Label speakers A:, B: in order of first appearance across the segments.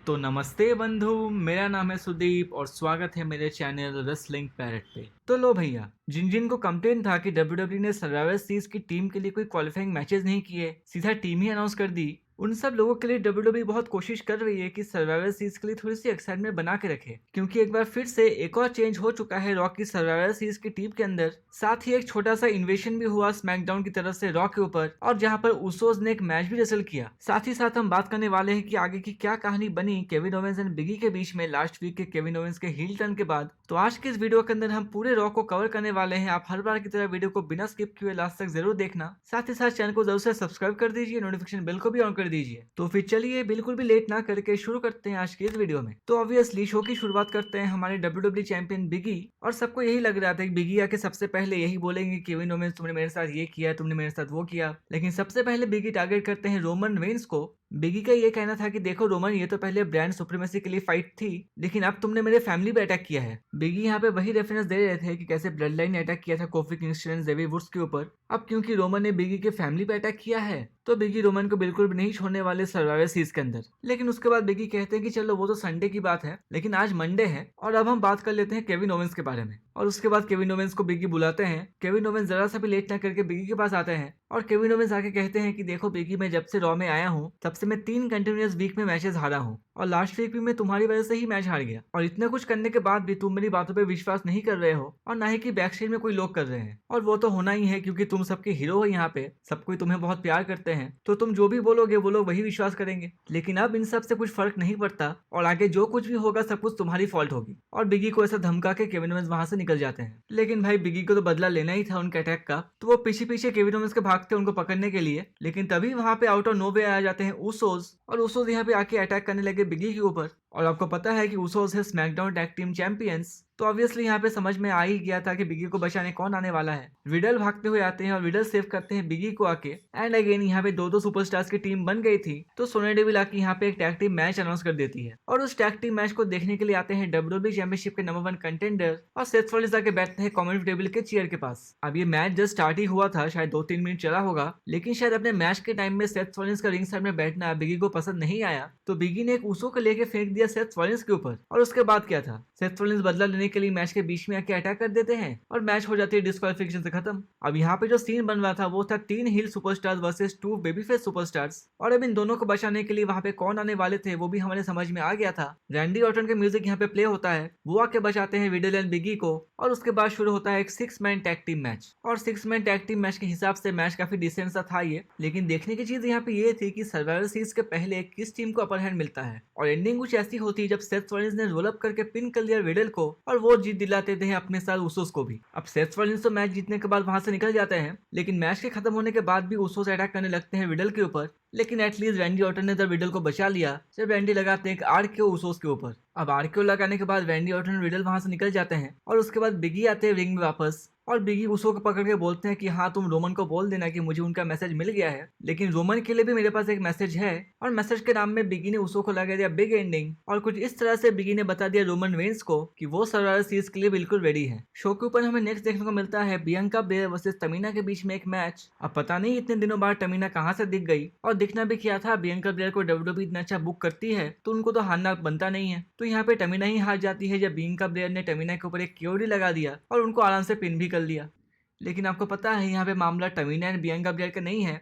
A: तो नमस्ते बंधु, मेरा नाम है सुदीप और स्वागत है मेरे चैनल रेसलिंग पैरेट पे। तो लो भैया, जिन जिन को कंप्लेन था कि डब्ल्यूडब्ल्यू ने सर्वाइवर सीरीज की टीम के लिए कोई क्वालिफाइंग मैचेस नहीं किए, सीधा टीम ही अनाउंस कर दी, उन सब लोगों के लिए डब्ल्यूडब्ल्यू बहुत कोशिश कर रही है कि सर्वाइवर सीरीज के लिए थोड़ी सी एक्साइटमेंट बना के रखे, क्योंकि एक बार फिर से एक और चेंज हो चुका है रॉ की सर्वाइवर सीरीज की टीम के अंदर। साथ ही एक छोटा सा इन्वेशन भी हुआ स्मैकडाउन की तरफ से रॉ के ऊपर, और जहां पर उसोस ने एक मैच भी रेसल किया। साथ ही साथ हम बात करने वाले हैं कि आगे की क्या कहानी बनी केविन ओवेंस एंड बिगी के बीच में लास्ट वीक के केविन ओवेंस के हील टर्न के बाद। तो आज के इस वीडियो के अंदर हम पूरे रॉ को कवर करने वाले हैं। आप हर बार की तरह वीडियो को बिना स्किप किए लास्ट तक जरूर देखना। साथ ही साथ चैनल को जरूर से सब्सक्राइब कर दीजिए, नोटिफिकेशन बेल को भी ऑन कर दीजिए। तो फिर चलिए बिल्कुल भी लेट ना करके शुरू करते हैं आज के इस वीडियो में। तो ऑब्वियसली शो की शुरुआत करते हैं हमारे डब्ल्यूडब्ल्यू चैंपियन बिगी, और सबको यही लग रहा था कि बिगी आके सबसे पहले यही बोलेंगे केविन ओवेंस तुमने मेरे साथ ये किया, तुमने मेरे साथ वो किया। लेकिन सबसे पहले बिगी टारगेट करते हैं रोमन रेंस को। बिगी का ये कहना था कि देखो रोमन, ये तो पहले ब्रांड सुप्रीमेसी के लिए फाइट थी, लेकिन अब तुमने मेरे फैमिली पे अटैक किया है। बिगी यहाँ पे वही रेफरेंस दे रहे थे कि कैसे ब्लड लाइन ने अटैक किया था कोफी किंगस्टन जेवी वुड्स के ऊपर। अब क्योंकि रोमन ने बिगी के फैमिली पे अटैक किया है, तो बिगी रोमन को बिल्कुल भी नहीं छोड़ने वाले सर्वाइवर सीरीज के अंदर। लेकिन उसके बाद बिगी कहते हैं कि चलो वो तो संडे की बात है, लेकिन आज मंडे है और अब हम बात कर लेते हैं केविन ओवेंस के बारे में। और उसके बाद केविन ओवेंस को बिगी बुलाते हैं। केविन ओवेंस जरा सा भी लेट ना करके बिगी के पास आते हैं और केविन ओवेंस आके कहते हैं कि देखो बिगी, मैं जब से रॉ में आया हूँ तब से मैं 3 कंटिन्यूअस वीक में मैचेस हारा हूँ, और लास्ट वीक भी मैं तुम्हारी वजह से ही मैच हार गया। और इतना कुछ करने के बाद भी तुम मेरी बातों पे विश्वास नहीं कर रहे हो, और ना ही कि बैक स्टेज में कोई लोग कर रहे हैं। और वो तो होना ही है क्योंकि तुम सबके हीरो हो यहाँ पे, सब कोई तुम्हें बहुत प्यार करते हैं, तो तुम जो भी बोलोगे वो लोग वही विश्वास करेंगे। लेकिन अब इन सब से कुछ फर्क नहीं पड़ता और आगे जो कुछ भी होगा सब कुछ तुम्हारी फॉल्ट होगी। और बिगी को ऐसा धमका के केविन ओवेंस वहां से निकल जाते हैं। लेकिन भाई बिगी को तो बदला लेना ही था उनके अटैक का, तो वो पीछे पीछे केविन ओवेंस के भागते उनको पकड़ने के लिए। लेकिन तभी वहां पे आउट ऑफ नोवे आ जाते हैं उसोस, और उसोस यहाँ पे आके अटैक करने लगे बिगी के ऊपर। और आपको पता है कि उसोस है स्मैकडाउन टैग टीम चैंपियंस, तो ऑब्वियसली यहाँ पे समझ में आ ही गया था कि बिगी को बचाने कौन आने वाला है। विडल भागते हुए आते हैं और विडल सेव करते हैं बिगी को आके। एंड अगेन यहाँ पे दो सुपरस्टार्स की टीम बन गई थी, तो सोनिया डेविल आके यहाँ पे एक टैग टीम मैच अनाउंस कर देती है। और उस टैग टीम मैच को देखने के लिए आते हैं डब्ल्यूडब्ल्यू चैंपियनशिप के नंबर 1 कंटेंडर, और सेथ रॉलिंस आके बैठते हैं कमेंट टेबल के चेयर के पास। अब ये मैच जस्ट स्टार्ट ही हुआ था, शायद 2-3 मिनट चला होगा, लेकिन शायद अपने मैच के टाइम में सेथ रॉलिंस का रिंग साइड में बैठना बिगी को पसंद नहीं आया, तो बिगी ने एक उसो को लेके फेंक दिया सेथ रॉलिंस के ऊपर। और उसके बाद क्या था, सेथ रॉलिंस बदला लेने के लिए मैच के बीच में आके अटैक कर देते हैं और मैच हो जाती है डिस्क्वालिफिकेशन से खत्म। अब यहाँ पे जो सीन बन रहा था वो था 3 heel superstars versus 2 babyface superstars, और अब इन दोनों को बचाने के लिए वहां पे कौन आने वाले थे वो भी हमारे समझ में आ गया था। रैंडी ऑर्टन के म्यूजिक यहाँ पे प्ले होता है, वो आके बचाते हैं विडल एंड बिगी को, और उसके बाद शुरू होता है एक 6 मैन टैग टीम मैच। और 6 मैन टैग टीम मैच के हिसाब से मैच काफी डिसेंट सा था ये, लेकिन देखने की चीज यहाँ पे ये थी कि सर्वाइवर सीरीज के पहले किस टीम को अपर हैंड मिलता है। और एंडिंग कुछ ऐसी होती है जब सेथ रॉलिंस ने रोल अप करके पिन कर लिया विडल को, और वो जीत दिलाते थे अपने साथ उसोस को भी। अब सेथ रॉलिंस तो मैच जीतने के बाद वहां से निकल जाते हैं, लेकिन मैच के खत्म होने के बाद भी उसोस अटैक करने लगते हैं विडल के ऊपर। लेकिन एटलीस्ट रैंडी ऑर्टन ने विडल को बचा लिया जब रैंडी लगाते हैं आरकेओ उसोस के ऊपर। अब आरकेओ लगाने के बाद रैंडी ऑर्टन और विडल वहां से निकल जाते हैं, और उसके बाद बिगी आते हैं रिंग में वापस, और बिगी उसो को पकड़ के बोलते हैं कि हाँ तुम रोमन को बोल देना कि मुझे उनका मैसेज मिल गया है, लेकिन रोमन के लिए भी मेरे पास एक मैसेज है। और मैसेज के नाम में बिगी ने उसो को लगा दिया बिग एंडिंग, और कुछ इस तरह से बिगी ने बता दिया रोमन रेंस को कि वो सर्वाइवर सीरीज के लिए बिल्कुल रेडी है। शो के ऊपर हमें नेक्स्ट देखने को मिलता है बियंका बेयर वर्सेस तमीना के बीच में एक मैच। अब पता नहीं इतने दिनों बाद तमीना कहाँ से दिख गई, और दिखना भी क्या था, बियंका बेयर को डब्ल्यूडब्ल्यू इतना अच्छा बुक करती है तो उनको तो हारना बनता नहीं है। तो यहाँ पे तमीना ही हार जाती है जब बियंका बेयर ने तमीना के ऊपर एक क्योरी लगा दिया और उनको आराम से पिन भी कर लिया। लेकिन आपको पता है यहाँ पे मामला तमीना एंड बियंका बेयर का नहीं है।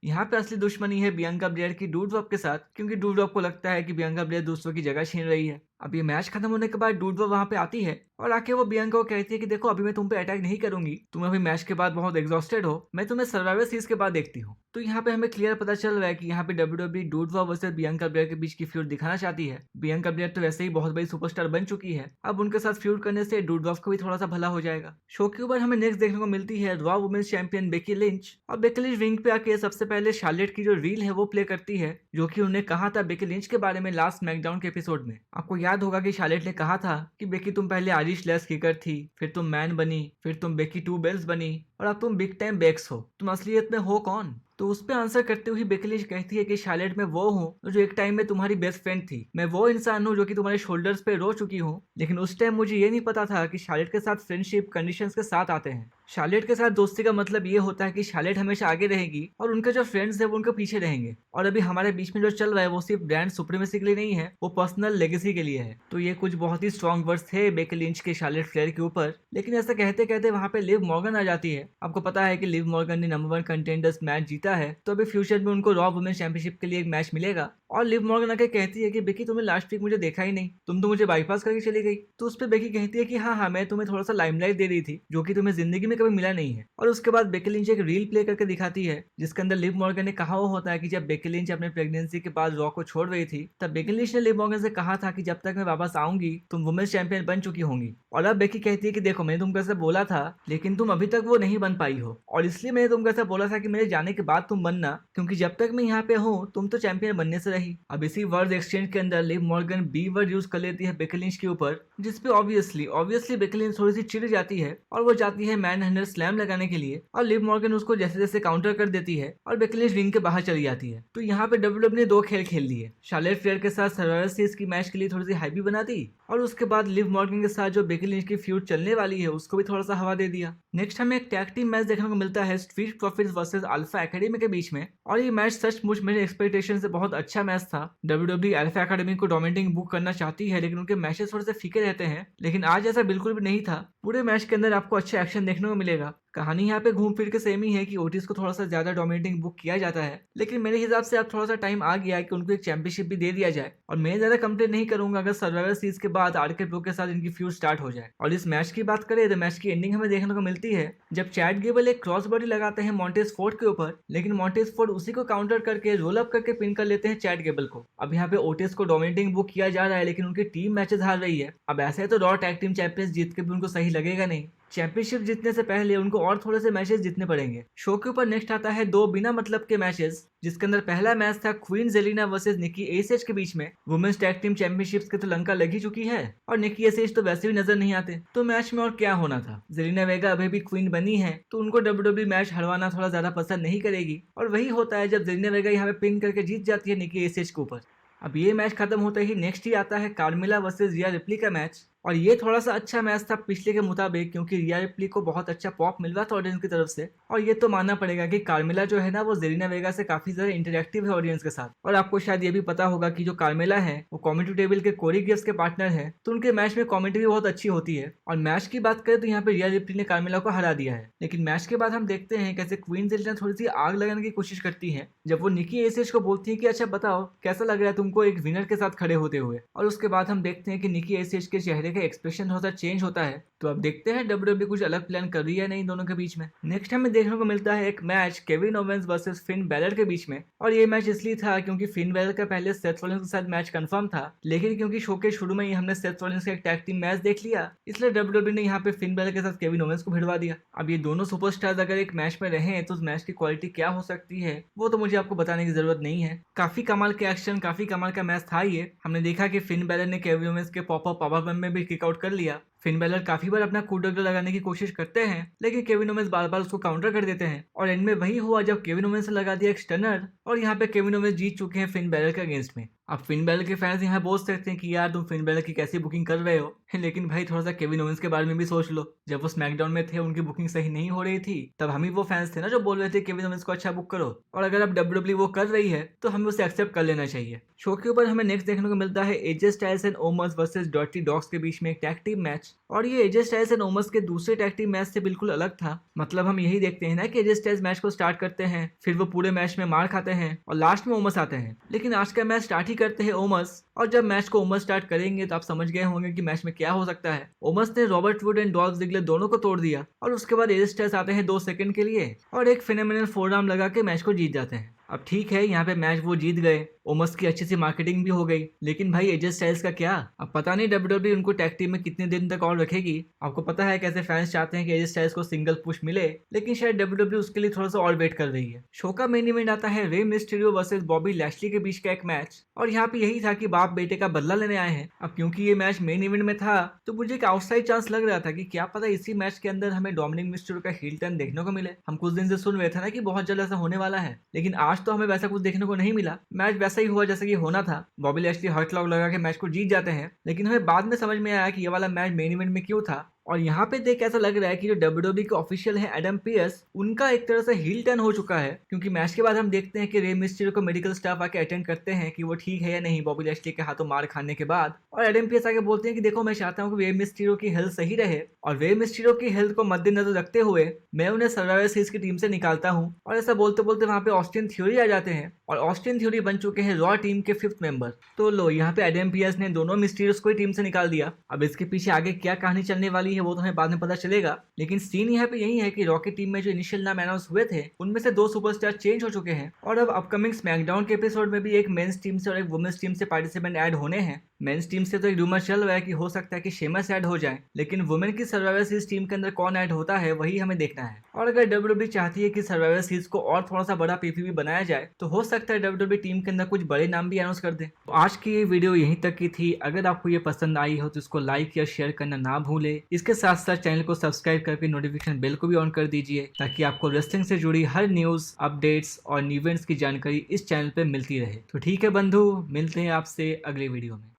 A: यहाँ पे असली दुश्मनी है बियंका ब्लेयर की डूडवॉप के साथ, क्योंकि डूडवॉप को लगता है कि बियंका ब्लेयर दूसरों की जगह छीन रही है। अब ये मैच खत्म होने के बाद डूडवॉप वहां पे आती है और आके वो बियंका को कहती है कि देखो अभी मैं तुम पे अटैक नहीं करूंगी, तुम अभी मैच के बाद बहुत एग्जॉस्टेड हो, मैं तुम्हें सर्वाइवर सीरीज के बाद देखती हूँ। तो यहाँ पे हमें क्लियर पता चल रहा है कि यहाँ पे डब्ल्यूडब्ल्यू डूडवॉप वर्सेस बियंका ब्लेयर के बीच की फ्यूड दिखाना चाहती है। बियंका ब्लेयर तो वैसे ही बहुत बड़ी सुपरस्टार बन चुकी है, अब उनके साथ फ्यूड करने से डूडवॉप को भी थोड़ा सा भला हो जाएगा। शो के ऊपर हमें नेक्स्ट देखने को मिलती है Raw women's champion Becky Lynch, और बेकी लिंच रिंग पे आके सबसे पहले शार्लेट की जो रील है वो प्ले करती है, जो कि उन्होंने कहा था बेकी लिंच के बारे में लास्ट स्मैकडाउन के एपिसोड में। आपको याद होगा कि शार्लेट ने कहा था कि बेकी तुम पहले आयरिश लेस किकर थी, फिर तुम मैन बनी, फिर तुम बेकी 2 बेल्स बनी, और अब तुम बिग टाइम बेक्स हो, तुम असलियत में हो कौन? तो उस पर आंसर करते हुए बेकी लिंच कहती है कि शार्लेट मैं वो हूँ जो एक टाइम में तुम्हारी बेस्ट फ्रेंड थी, मैं वो इंसान हूँ जो कि तुम्हारे शोल्डर्स पे रो चुकी हूँ, लेकिन उस टाइम मुझे ये नहीं पता था कि शार्लेट के साथ फ्रेंडशिप कंडीशंस के साथ आते हैं। शार्लेट के साथ दोस्ती का मतलब ये होता है कि शार्लेट हमेशा आगे रहेगी और उनके जो फ्रेंड्स है वो उनके पीछे रहेंगे। और अभी हमारे बीच में जो चल रहा है वो सिर्फ ब्रांड सुप्रीमेसी के लिए नहीं है, वो पर्सनल लेगेसी के लिए है। तो ये कुछ बहुत ही स्ट्रॉन्ग वर्ड्स थे बेकी लिंच के शार्लेट फ्लेयर के ऊपर, लेकिन ऐसा कहते कहते वहां पे लिव मॉर्गन आ जाती है। आपको पता है कि लिव मॉर्गन ने नंबर 1 कंटेंडर्स मैच जीता है, तो अभी फ्यूचर में उनको रॉ वुमेन चैंपियनशिप के लिए एक मैच मिलेगा। और लिव मॉर्गन आके कहती है कि बेकी तुमने लास्ट वीक मुझे देखा ही नहीं, तुम तो मुझे बाईपास करके चली गई। तो उस पर बेकी कहती है कि हाँ मैं तुम्हें थोड़ा सा लाइमलाइट दे रही थी जो कि तुम्हें जिंदगी में कभी मिला नहीं है। और उसके बाद बेकी लिंच एक रील प्ले करके दिखाती है जिसके अंदर लिव मॉर्गन ने कहा वो होता है कि जब बेकी लिंच अपने प्रेगनेंसी के बाद रॉ को छोड़ रही थी तब बेकी लिंच ने लिव मॉर्गन से कहा था कि जब तक मैं वापस आऊंगी तुम वुमेन्स चैंपियन बन चुकी होंगी। और अब बेकी कहती है कि देखो मैंने तुमको ऐसा बोला था लेकिन तुम अभी तक वो नहीं बन पाई हो, और इसलिए मैंने तुमको ऐसा बोला था कि मेरे जाने के बाद तुम बनना, क्योंकि जब तक मैं यहाँ पे हूँ तुम तो चैंपियन बनने से रही। अब इसी वर्ड एक्सचेंज के अंदर Liv Morgan B word use कर लेती है बेकी लिंच के ऊपर, जिसपे ऑब्वियसली बेकी लिंच थोड़ी सी चिढ़ जाती है और वो जाती है मैन हैंडल स्लैम लगाने के लिए। और लिव मॉर्गन उसको जैसे जैसे काउंटर कर देती है और बेकी लिंच रिंग के बाहर चली जाती है। तो यहाँ पे डब्ल्यूडब्ल्यू ने 2 खेल खेल लिए, शार्लेट फ्लेयर के साथ सर्वाइवर सीरीज की मैच के लिए थोड़ी सी हाइप भी बना दी और उसके बाद लिव मॉर्गन के साथ जो बेकी लिंच की फ्यूड चलने वाली है उसको भी थोड़ा सा हवा दे दिया। नेक्स्ट हमें एक टैग टीम मैच देखने को मिलता है street profits versus alpha academy के बीच में, और ये मैच सचमुच मेरे एक्सपेक्टेशन से बहुत अच्छा मैच था। डब्ल्यूडब्ल्यू अल्फा एकेडमी को डोमिनेटिंग बुक करना चाहती है लेकिन उनके मैचेस थोड़े से फीके रहते हैं, लेकिन आज ऐसा बिल्कुल भी नहीं था। पूरे मैच के अंदर आपको अच्छा एक्शन देखने को मिलेगा। कहानी यहाँ पे घूम फिर के सेम ही है कि ओटिस को थोड़ा सा ज्यादा डोमिनेटिंग बुक किया जाता है, लेकिन मेरे हिसाब से अब थोड़ा सा टाइम आ गया है कि उनको एक चैंपियनशिप भी दे दिया जाए। और मैं ज्यादा कंप्लेन नहीं करूंगा अगर सर्वाइवर सीरीज के बाद आरके प्रो के साथ इनकी फ्यूड स्टार्ट हो जाए। और इस मैच की बात करें तो मैच की एंडिंग हमें देखने को मिलती है जब चैट गेबल एक क्रॉस बॉडी लगाते हैं मॉन्टेज फोर्ड के ऊपर, लेकिन मॉन्टेज फोर्ड उसी को काउंटर करके रोल अप करके पिन कर लेते हैं चैट गेबल को। अब यहाँ पे ओटिस को डोमिनेटिंग बुक किया जा रहा है लेकिन उनकी टीम मैचेस हार रही है। अब ऐसे तो रॉ टैग टीम चैंपियंस जीत के भी उनको सही लगेगा नहीं, चैंपियनशिप जीतने से पहले उनको और थोड़े से मैचेस जीतने पड़ेंगे। शो के ऊपर नेक्स्ट आता है 2 बिना मतलब के मैचेस, जिसके अंदर पहला मैच था क्वीन जेलिना वर्सेस निकी एसएच के बीच में। वुमेन्स टैग टीम चैंपियनशिप्स की तो लंका लग ही चुकी है और निकी एसएच तो वैसे भी नजर नहीं आते, तो मैच में और क्या होना था। जेलिना वेगा अभी भी क्वीन बनी है तो उनको डब्ल्यूडब्ल्यू मैच हरवाना थोड़ा ज्यादा पसंद नहीं करेगी, और वही होता है जब जेलिना वेगा यहाँ पे पिन करके जीत जाती है निकी एसएच के ऊपर। अब ये मैच खत्म होते ही नेक्स्ट ही आता है कार्मेला वर्सेस रिया रिप्ली का मैच, और ये थोड़ा सा अच्छा मैच था पिछले के मुताबिक क्योंकि रिया रिप्ली को बहुत अच्छा पॉप मिल रहा था ऑडियंस की तरफ से। और ये तो मानना पड़ेगा कि कार्मेला जो है ना वो जेलिना वेगा से काफी ज्यादा इंटरेक्टिव है ऑडियंस के साथ। और आपको शायद ये भी पता होगा कि जो कार्मेला है वो कॉमेंट्री टेबल के कोरी गिव्स के पार्टनर है, तो उनके मैच में कॉमेंट्री भी बहुत अच्छी होती है। और मैच की बात करें तो यहाँ पे रिया रिप्ली ने कार्मेला को हरा दिया है, लेकिन मैच के बाद हम देखते हैं कैसे क्वीन जेलिना थोड़ी सी आग लगाने की कोशिश करती है जब वो निकी एसएच को बोलती है कि अच्छा बताओ कैसा लग रहा है तुमको एक विनर के साथ खड़े होते हुए। और उसके बाद हम देखते हैं कि निकी एसएच के चेहरे का एक्सप्रेशन होता चेंज होता है। तो अब देखते हैं डब्ल्यूडब्ल्यू कुछ अलग प्लान कर रही है नहीं दोनों के बीच में। नेक्स्ट हमें देखने को मिलता है एक match Kevin Owens versus Finn Balor के बीच में, और ये मैच इसलिए था क्योंकि फिन बैलर का पहले सेथ रॉलिंस के साथ मैच कंफर्म था, लेकिन क्योंकि शो के शुरू में ही हमने सेथ रॉलिंस का एक टैग टीम मैच देख लिया इसलिए डब्ल्यूडब्ल्यू ने यहाँ पे फिन बैलर के साथ केविन ओवेंस को भिड़वा दिया। अब ये दोनों सुपरस्टार्स अगर एक मैच में रहे तो उस मैच की क्वालिटी क्या हो सकती है वो तो मुझे आपको बताने की जरूरत नहीं है। काफी कमाल के एक्शन, काफी कमाल का मैच था ये। हमने देखा कि फिन बैलर ने केविन ओवेंस के पॉपअप पावर बम में भी किक आउट कर लिया। फिन बैलर काफी बार अपना कूडर लगाने की कोशिश करते हैं लेकिन केविन ओवेंस बार बार उसको काउंटर कर देते हैं, और एंड में वही हुआ जब केविन ओवेंस ने लगा दिया एक स्टनर, और यहाँ पे केविन ओवेंस जीत चुके हैं फिन बैलर के अगेंस्ट में। अब फिन बैलर के फैंस यहाँ बोल सकते हैं कि यार तुम फिन बैलर की कैसी बुकिंग कर रहे हो, लेकिन भाई थोड़ा सा केविन ओवेंस के बारे में भी सोच लो। जब वो स्मैकडाउन में थे उनकी बुकिंग सही नहीं हो रही थी, तब हम ही वो फैंस थे ना जो बोल रहे थे केविन ओवेंस को अच्छा बुक करो, और अगर अब डब्ल्यूडब्ल्यू वो कर रही है तो हमें उसे एक्सेप्ट कर लेना चाहिए। शो के ऊपर हमें नेक्स्ट देखने को मिलता है AJ Styles and Ohm's versus dirty dogs के बीच में एक टैग टीम मैच, और ये एजे स्टाइल्स एंड ओमस के दूसरे टैग टीम मैच से बिल्कुल अलग था। मतलब हम यही देखते हैं ना कि एजे स्टाइल्स मैच को स्टार्ट करते हैं, फिर वो पूरे मैच में मार खाते हैं और लास्ट में ओमस आते हैं, लेकिन आज का मैच स्टार्ट ही करते हैं ओमस, और जब मैच को ओमस स्टार्ट करेंगे तो आप समझ गए होंगे कि मैच में क्या हो सकता है। ओमस ने Robert Roode and Dolph Ziggler दोनों को तोड़ दिया, और उसके बाद एजे स्टाइल्स आते हैं 2 सेकंड के लिए और एक फिनोमिनल फोरआर्म लगा के मैच को जीत जाते हैं। अब ठीक है यहाँ पे मैच वो जीत गए, ओमस की अच्छी सी मार्केटिंग भी हो गई, लेकिन भाई एजे स्टाइल्स का क्या? अब पता नहीं डब्ल्यूडब्ल्यू उनको टैग टीम में कितने दिन तक और रखेगी। आपको पता है कैसे फैंस चाहते हैं कि एजे स्टाइल्स को सिंगल पुश मिले, लेकिन शायद डब्ल्यूडब्ल्यू उसके लिए थोड़ा सा और वेट कर रही है। शो का मेन इवेंट आता है Rey Mysterio versus Bobby Lashley के बीच का एक मैच, और यहाँ पे यही था कि बाप बेटे का बदला लेने आए हैं। अब क्योंकि ये मैच मेन इवेंट में था तो मुझे एक आउटसाइड चांस लग रहा था कि क्या पता इसी मैच के अंदर हमें डोमिनिक मिस्टीरियो का हील टर्न देखने को मिले। हम कुछ दिन से सुन रहे थे ना कि बहुत जल्द ऐसा होने वाला है, लेकिन आज तो हमें वैसा कुछ देखने को नहीं मिला। मैच वैसा ही हुआ जैसा कि होना था। बॉबी लैशली हर्ट लॉक लगा के मैच को जीत जाते हैं, लेकिन हमें बाद में समझ में आया कि ये वाला मैच मेन इवेंट में क्यों था, और यहाँ पे देख ऐसा लग रहा है कि जो WWE के ऑफिशियल है एडम पियर्स, उनका एक तरह से हील टर्न हो चुका है, क्योंकि मैच के बाद हम देखते हैं कि रे मिस्टीरियो को मेडिकल स्टाफ आके अटेंड करते हैं कि वो ठीक है या नहीं बॉबी लैशली के हाथों मार खाने के बाद, और एडम पियर्स आके बोलते हैं कि देखो मैं चाहता हूँ कि रे मिस्टीरियो की हेल्थ सही रहे और रे मिस्टीरियो की हेल्थ को मद्देनजर रखते हुए मैं उन्हें सर्वाइवर सीरीज की टीम से निकालता हूँ। और ऐसा बोलते बोलते वहाँ पे ऑस्टिन थ्योरी आ जाते हैं और ऑस्टिन थ्योरी बन चुके हैं रॉ टीम के 5th मेंबर। तो लो यहाँ पे एडम पियर्स ने दोनों मिस्टीरियस को ही टीम से निकाल दिया। अब इसके पीछे आगे क्या कहानी चलने वाली है वो तो हमें बाद में पता चलेगा, लेकिन सीन यहाँ पे यही है कि रॉ की टीम में जो इनिशियल नाम अनाउंस हुए थे उनमें से 2 सुपरस्टार चेंज हो चुके हैं और अब अपकमिंग स्मैकडाउन के एपिसोड में भी एक मेंस टीम से और एक वुमेन्स टीम से पार्टिसिपेंट ऐड होने हैं। मेंस टीम से तो एक रूमर चल रहा है कि हो सकता है कि शेमस ऐड हो जाए, लेकिन वुमेन की सर्वाइवर सीरीज टीम के अंदर कौन ऐड होता है वही हमें देखना है। और अगर WWE चाहती है कि सर्वाइवर सीरीज को और थोड़ा सा बड़ा पीपीवी बनाया जाए तो हो सकता है WWE टीम के अंदर कुछ बड़े नाम भी अनाउंस कर दे। तो आज की ये वीडियो यहीं तक की थी। अगर आपको ये पसंद आई हो तो इसको लाइक या शेयर करना ना भूले। इसके साथ साथ चैनल को सब्सक्राइब करके नोटिफिकेशन बेल को भी ऑन कर दीजिए ताकि आपको रेसलिंग से जुड़ी हर न्यूज, अपडेट्स और इवेंट्स की जानकारी इस चैनल पे मिलती रहे। तो ठीक है बंधु, मिलते हैं आपसे अगले वीडियो में।